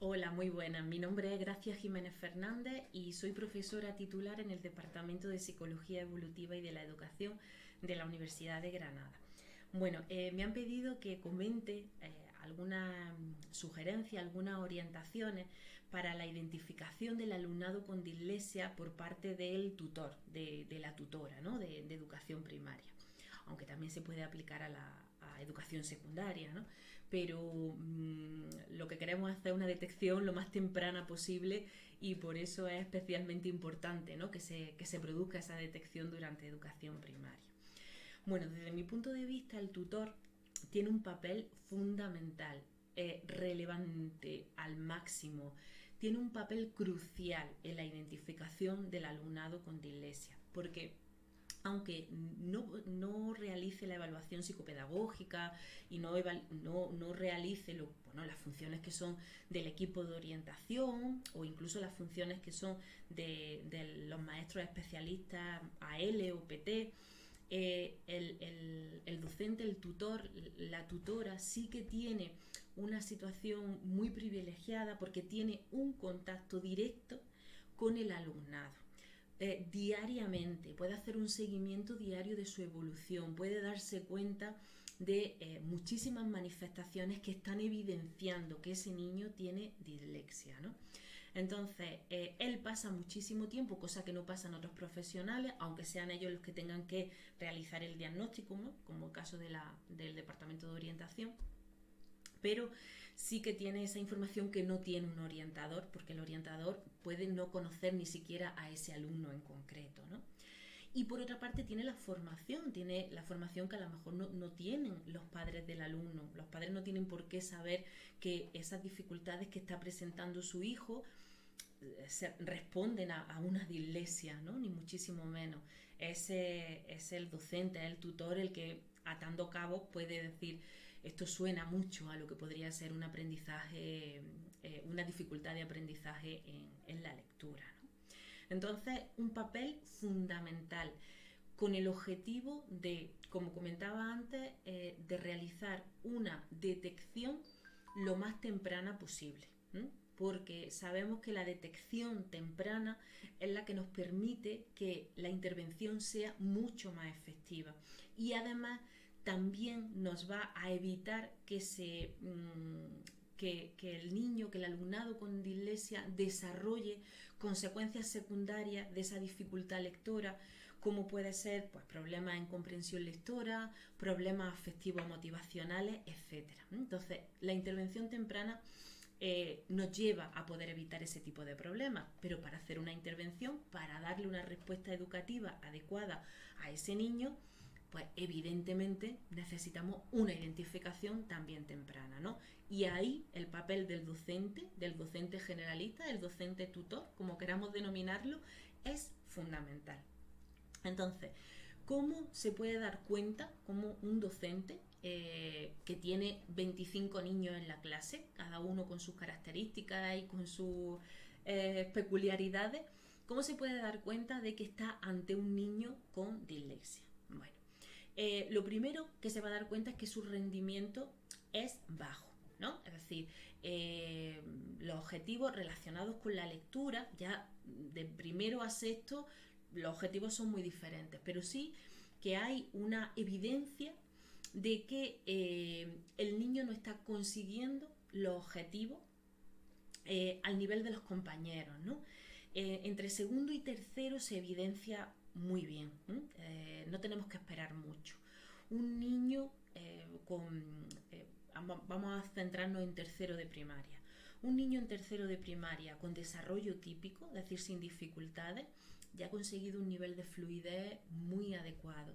Hola, muy buenas. Mi nombre es Gracia Jiménez Fernández y soy profesora titular en el Departamento de Psicología Evolutiva y de la Educación de la Universidad de Granada. Bueno, me han pedido que comente algunas sugerencias, algunas orientaciones para la identificación del alumnado con dislexia por parte del tutor, de la tutora, ¿no? de educación primaria, aunque también se puede aplicar a educación secundaria, ¿no? Pero lo que queremos es hacer una detección lo más temprana posible y por eso es especialmente importante, ¿no? que se produzca esa detección durante educación primaria. Bueno, desde mi punto de vista, el tutor tiene un papel fundamental, relevante al máximo, tiene un papel crucial en la identificación del alumnado con dislexia, porque aunque no realice la evaluación psicopedagógica y no realice las funciones que son del equipo de orientación o incluso las funciones que son de los maestros especialistas AL o PT, el docente, el tutor, la tutora sí que tiene una situación muy privilegiada porque tiene un contacto directo con el alumnado. Diariamente, puede hacer un seguimiento diario de su evolución, puede darse cuenta de muchísimas manifestaciones que están evidenciando que ese niño tiene dislexia, ¿no? Entonces, él pasa muchísimo tiempo, cosa que no pasa en otros profesionales, aunque sean ellos los que tengan que realizar el diagnóstico, ¿no? Como el caso del Departamento de Orientación, pero sí que tiene esa información que no tiene un orientador, porque el orientador puede no conocer ni siquiera a ese alumno en concreto, ¿no? Y por otra parte tiene la formación que a lo mejor no tienen los padres del alumno. Los padres no tienen por qué saber que esas dificultades que está presentando su hijo responden a una dislexia, ¿no? Ni muchísimo menos. Es el docente, es el tutor el que atando cabos puede decir esto suena mucho a lo que podría ser un aprendizaje, una dificultad de aprendizaje en la lectura, ¿no? Entonces, un papel fundamental con el objetivo de, como comentaba antes, de realizar una detección lo más temprana posible. Porque sabemos que la detección temprana es la que nos permite que la intervención sea mucho más efectiva y además también nos va a evitar que el niño, que el alumnado con dislexia desarrolle consecuencias secundarias de esa dificultad lectora, como puede ser pues, problemas en comprensión lectora, problemas afectivos motivacionales, etcétera. Entonces, la intervención temprana nos lleva a poder evitar ese tipo de problemas, pero para hacer una intervención, para darle una respuesta educativa adecuada a ese niño, pues evidentemente necesitamos una identificación también temprana, ¿no? Y ahí el papel del docente generalista, del docente tutor, como queramos denominarlo, es fundamental. Entonces, ¿cómo se puede dar cuenta cómo un docente que tiene 25 niños en la clase, cada uno con sus características y con sus peculiaridades, cómo se puede dar cuenta de que está ante un niño con dislexia? Bueno, lo primero que se va a dar cuenta es que su rendimiento es bajo, ¿no? Es decir, los objetivos relacionados con la lectura, ya de primero a sexto, los objetivos son muy diferentes, pero sí que hay una evidencia de que el niño no está consiguiendo los objetivos al nivel de los compañeros, ¿no? Entre segundo y tercero se evidencia muy bien, no tenemos que esperar mucho. Un niño vamos a centrarnos en tercero de primaria. Un niño en tercero de primaria con desarrollo típico, es decir, sin dificultades, ya ha conseguido un nivel de fluidez muy adecuado.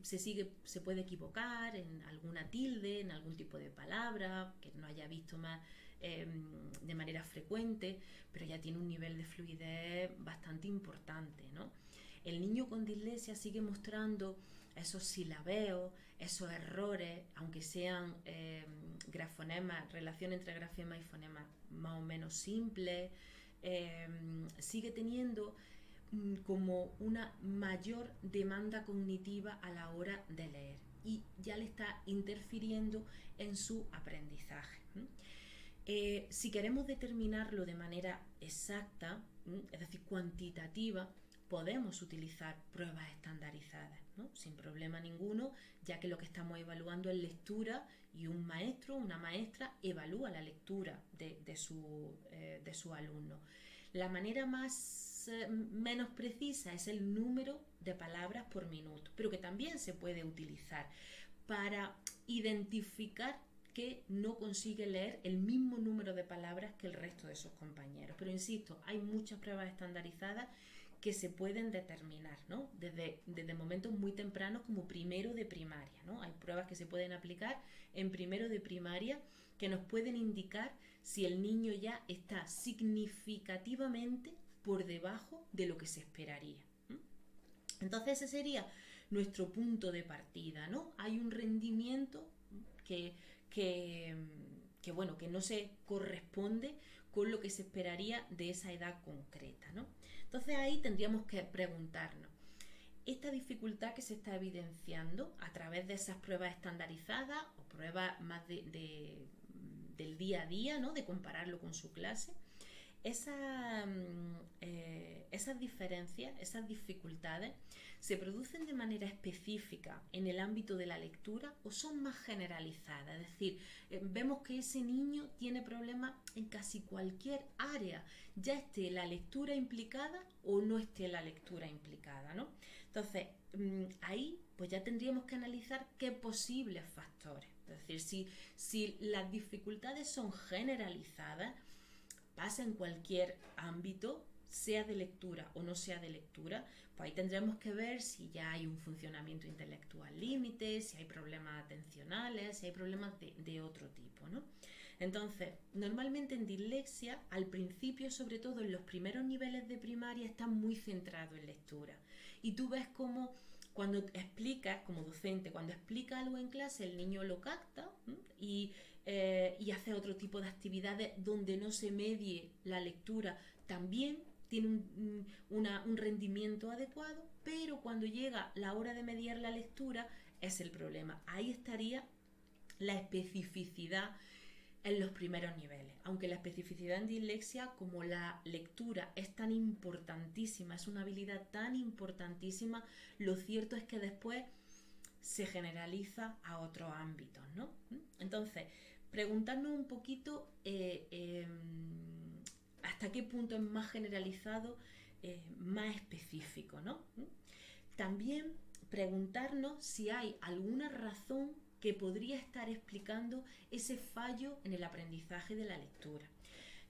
Se puede equivocar en alguna tilde, en algún tipo de palabra que no haya visto más de manera frecuente, pero ya tiene un nivel de fluidez bastante importante, ¿no? El niño con dislexia sigue mostrando esos silabeos, esos errores, aunque sean grafonemas, relación entre grafema y fonema más o menos simples, sigue teniendo como una mayor demanda cognitiva a la hora de leer y ya le está interfiriendo en su aprendizaje. Si queremos determinarlo de manera exacta, es decir, cuantitativa, podemos utilizar pruebas estandarizadas, ¿no? Sin problema ninguno, ya que lo que estamos evaluando es lectura y un maestro o una maestra evalúa la lectura de su alumno. La manera menos precisa es el número de palabras por minuto, pero que también se puede utilizar para identificar que no consigue leer el mismo número de palabras que el resto de sus compañeros. Pero insisto, hay muchas pruebas estandarizadas que se pueden determinar, ¿no? Desde momentos muy tempranos como primero de primaria, ¿no? Hay pruebas que se pueden aplicar en primero de primaria que nos pueden indicar si el niño ya está significativamente por debajo de lo que se esperaría. Entonces ese sería nuestro punto de partida, ¿no? Hay un rendimiento que bueno, que no se corresponde con lo que se esperaría de esa edad concreta, ¿no? Entonces ahí tendríamos que preguntarnos, esta dificultad que se está evidenciando a través de esas pruebas estandarizadas o pruebas más del día a día, ¿no? De compararlo con su clase, esas diferencias, esas dificultades, ¿se producen de manera específica en el ámbito de la lectura o son más generalizadas? Es decir, vemos que ese niño tiene problemas en casi cualquier área, ya esté la lectura implicada o no esté la lectura implicada, ¿no? Entonces, ahí pues ya tendríamos que analizar qué posibles factores. Es decir, si las dificultades son generalizadas, pasa en cualquier ámbito, sea de lectura o no sea de lectura, pues ahí tendremos que ver si ya hay un funcionamiento intelectual límite, si hay problemas atencionales, si hay problemas de otro tipo, ¿no? Entonces, normalmente en dislexia, al principio, sobre todo en los primeros niveles de primaria, está muy centrado en lectura. Y tú ves cómo cuando explicas, como docente, cuando explica algo en clase, el niño lo capta y hace otro tipo de actividades donde no se medie la lectura, también tiene un rendimiento adecuado, pero cuando llega la hora de mediar la lectura es el problema. Ahí estaría la especificidad en los primeros niveles. Aunque la especificidad en dislexia, como la lectura es tan importantísima, es una habilidad tan importantísima, lo cierto es que después se generaliza a otros ámbitos, ¿no? Entonces, preguntarnos un poquito hasta qué punto es más generalizado, más específico, ¿no? También preguntarnos si hay alguna razón que podría estar explicando ese fallo en el aprendizaje de la lectura.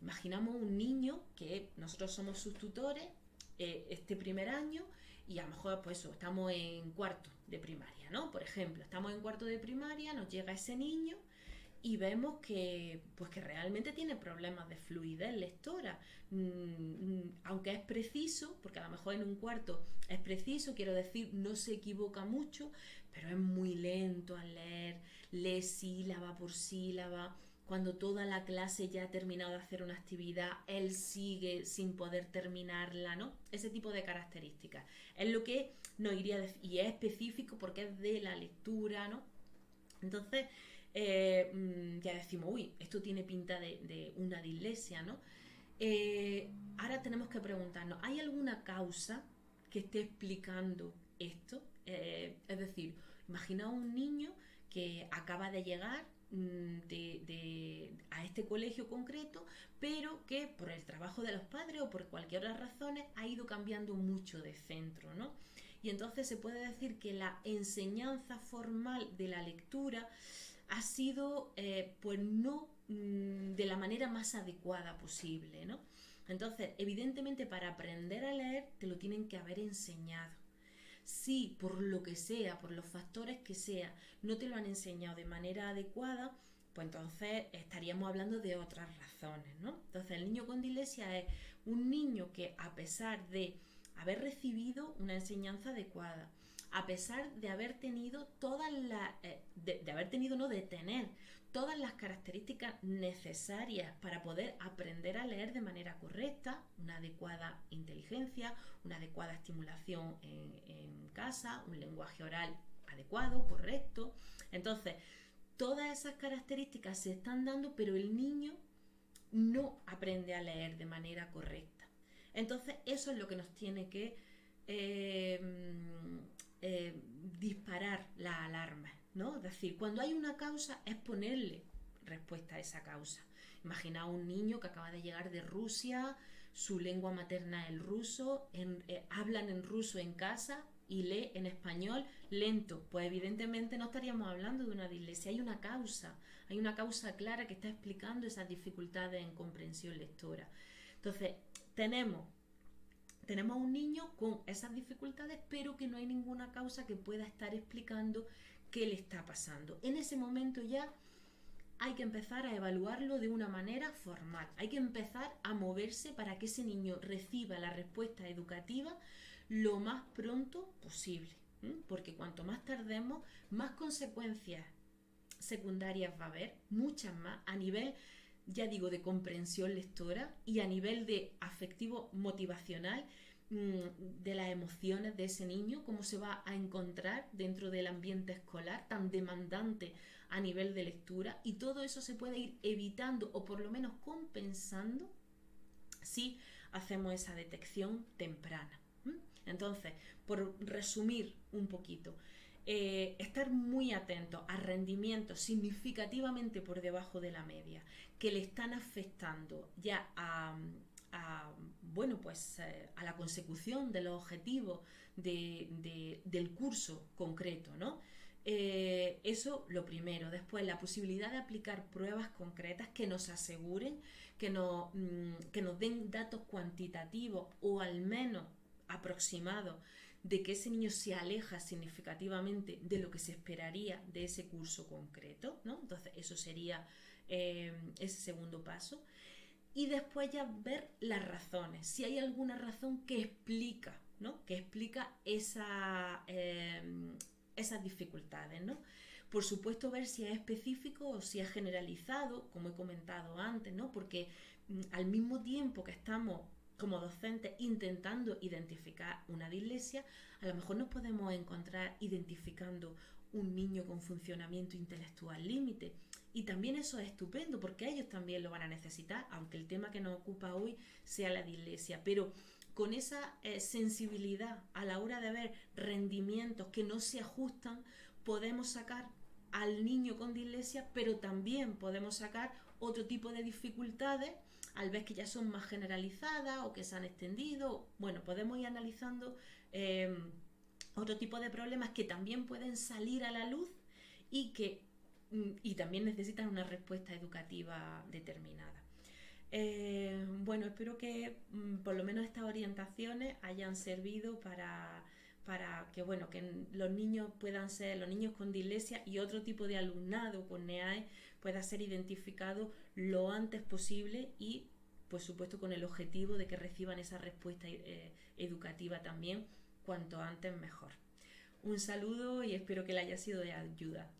Imaginamos un niño que nosotros somos sus tutores este primer año y a lo mejor pues estamos en cuarto de primaria, ¿no? Por ejemplo, estamos en cuarto de primaria, nos llega ese niño y vemos que realmente tiene problemas de fluidez lectora, aunque es preciso, porque a lo mejor en un cuarto es preciso, quiero decir, no se equivoca mucho, pero es muy lento al leer, lee sílaba por sílaba. Cuando toda la clase ya ha terminado de hacer una actividad, él sigue sin poder terminarla, ¿no? Ese tipo de características. Es lo que nos iría a decir, y es específico porque es de la lectura, ¿no? Entonces, ya decimos, uy, esto tiene pinta de una dislexia, ¿no? Ahora tenemos que preguntarnos, ¿hay alguna causa que esté explicando esto? Es decir, imagina un niño que acaba de llegar a este colegio concreto, pero que por el trabajo de los padres o por cualquier otra razón ha ido cambiando mucho de centro, ¿no? Y entonces se puede decir que la enseñanza formal de la lectura ha sido pues no de la manera más adecuada posible, ¿no? Entonces, evidentemente para aprender a leer te lo tienen que haber enseñado. Si por lo que sea, por los factores que sea, no te lo han enseñado de manera adecuada, pues entonces estaríamos hablando de otras razones, ¿no? Entonces el niño con dislexia es un niño que a pesar de haber recibido una enseñanza adecuada, a pesar de haber tenido todas las de tener todas las características necesarias para poder aprender a leer de manera correcta, una adecuada inteligencia, una adecuada estimulación en casa, un lenguaje oral adecuado, correcto. Entonces, todas esas características se están dando, pero el niño no aprende a leer de manera correcta. Entonces eso es lo que nos tiene que disparar la alarma, ¿no? Es decir, cuando hay una causa es ponerle respuesta a esa causa. Imagina un niño que acaba de llegar de Rusia, su lengua materna es el ruso, hablan en ruso en casa y lee en español lento. Pues evidentemente no estaríamos hablando de una dislexia, hay una causa clara que está explicando esas dificultades en comprensión lectora. Entonces, tenemos un niño con esas dificultades, pero que no hay ninguna causa que pueda estar explicando qué le está pasando. En ese momento ya hay que empezar a evaluarlo de una manera formal. Hay que empezar a moverse para que ese niño reciba la respuesta educativa lo más pronto posible. Porque cuanto más tardemos, más consecuencias secundarias va a haber, muchas más, a nivel, ya digo, de comprensión lectora y a nivel de afectivo motivacional, de las emociones de ese niño, cómo se va a encontrar dentro del ambiente escolar tan demandante a nivel de lectura, y todo eso se puede ir evitando o por lo menos compensando si hacemos esa detección temprana. Entonces, por resumir un poquito, estar muy atento a rendimientos significativamente por debajo de la media que le están afectando ya a la consecución de los objetivos del curso concreto, ¿no? Eso lo primero. Después, la posibilidad de aplicar pruebas concretas que nos aseguren, que nos den datos cuantitativos o al menos aproximados de que ese niño se aleja significativamente de lo que se esperaría de ese curso concreto, ¿no? Entonces eso sería ese segundo paso. Y después ya ver las razones, si hay alguna razón que explica, ¿no? Que explica esas dificultades, ¿no? Por supuesto, ver si es específico o si es generalizado, como he comentado antes, ¿no? Porque al mismo tiempo que estamos como docentes intentando identificar una dislexia, a lo mejor nos podemos encontrar identificando un niño con funcionamiento intelectual límite. Y también eso es estupendo porque ellos también lo van a necesitar, aunque el tema que nos ocupa hoy sea la dislexia. Pero con esa sensibilidad a la hora de ver rendimientos que no se ajustan, podemos sacar al niño con dislexia, pero también podemos sacar otro tipo de dificultades al ver que ya son más generalizadas o que se han extendido. Bueno, podemos ir analizando otro tipo de problemas que también pueden salir a la luz y también necesitan una respuesta educativa determinada. Bueno, espero que por lo menos estas orientaciones hayan servido para que los niños puedan ser, los niños con dislexia y otro tipo de alumnado con NEAE pueda ser identificado lo antes posible y por supuesto con el objetivo de que reciban esa respuesta educativa también cuanto antes mejor. Un saludo y espero que le haya sido de ayuda.